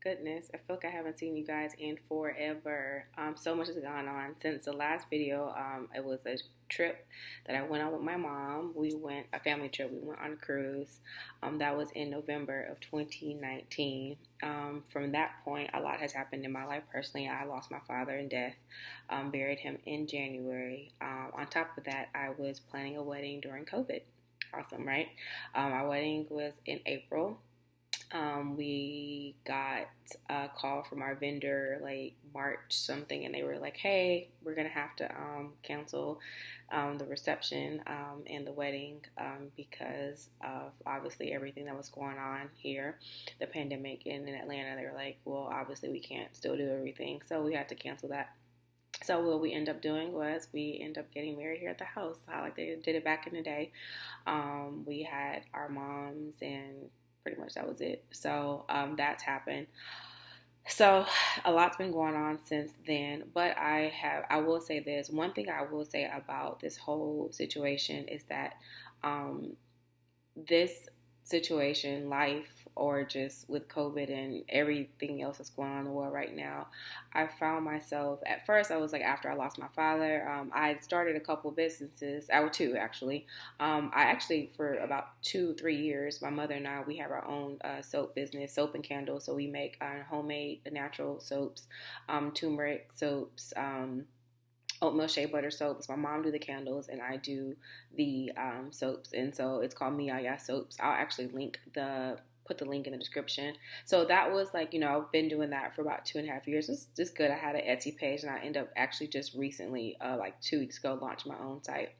goodness. I feel like I haven't seen you guys in forever. So much has gone on since the last video. It was a trip that I went on with my mom. We went a family trip. We went on a cruise. That was in November of 2019. From that point, a lot has happened in my life personally. I lost my father in death. Buried him in January. On top of that, I was planning a wedding during COVID. Awesome, right? Our wedding was in April. We got a call from our vendor like March something, and they were like, "Hey, we're gonna have to cancel the reception and the wedding because of obviously everything that was going on here, the pandemic in Atlanta." They were like, "Well, obviously we can't still do everything, so we had to cancel that." So what we ended up doing was we ended up getting married here at the house, like they did it back in the day. We had our moms, and pretty much that was it. So that's happened. So a lot's been going on since then, but I will say this. One thing I will say about this whole situation is that um, this situation, life, or just with COVID and everything else that's going on in the world right now, I found myself, at first, I was like, after I lost my father, I started a couple businesses, or two actually. I actually, for about 2-3 years, my mother and I, we have our own soap business, soap and candles. So we make homemade natural soaps, turmeric soaps, oatmeal shea butter soaps. My mom do the candles, and I do the soaps. And so it's called Miyaya Soaps. I'll actually put the link in the description. So that was like, I've been doing that for about 2.5 years. It's just good. I had an Etsy page, and I end up actually just recently, like 2 weeks ago, launched my own site.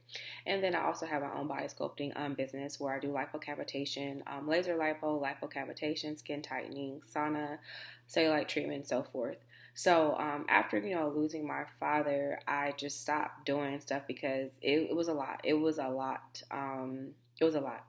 And then I also have my own body sculpting business where I do lipocavitation, laser lipocavitation, skin tightening, sauna, cellulite treatment, and so forth. So after losing my father, I just stopped doing stuff because it was a lot. It was a lot. It was a lot.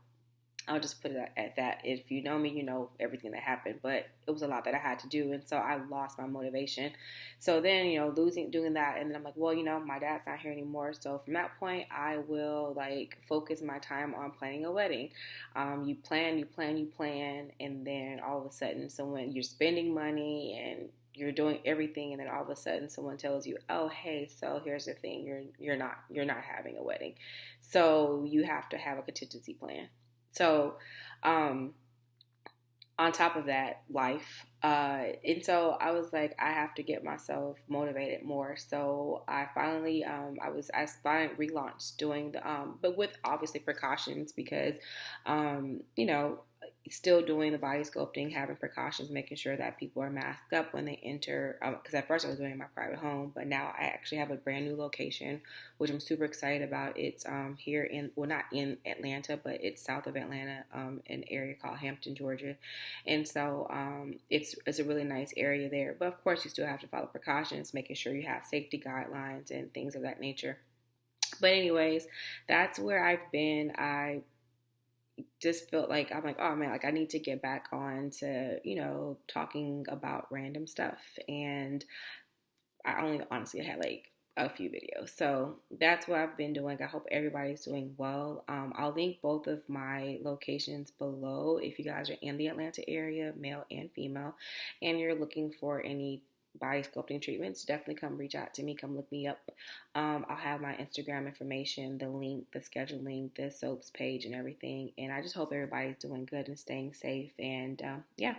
I'll just put it at that. If you know me, you know everything that happened, but it was a lot that I had to do, and so I lost my motivation. So then, doing that, and then I'm like, well, my dad's not here anymore. So from that point, I will like focus my time on planning a wedding. You plan, and then all of a sudden, someone you're spending money and you're doing everything, and then all of a sudden someone tells you, oh, hey, so here's the thing, you're not having a wedding. So you have to have a contingency plan. So on top of that, life, and so I was like, I have to get myself motivated more. So I finally I finally relaunched doing the but with obviously precautions, because you know still doing the body sculpting, having precautions, making sure that people are masked up when they enter. Because at first I was doing it in my private home, but now I actually have a brand new location, which I'm super excited about. It's here in, well, not in Atlanta, but it's south of Atlanta, an area called Hampton, Georgia. And so it's a really nice area there. But of course, you still have to follow precautions, making sure you have safety guidelines and things of that nature. But anyways, that's where I've been. I just felt like, I'm like, oh man, like I need to get back on to, talking about random stuff. And I only honestly had like a few videos. So that's what I've been doing. I hope everybody's doing well. I'll link both of my locations below if you guys are in the Atlanta area, male and female, and you're looking for any body sculpting treatments. Definitely come reach out to me. Come look me up. I'll have my Instagram information, the link, the schedule link, the soaps page, and everything. And I just hope everybody's doing good and staying safe. And yeah.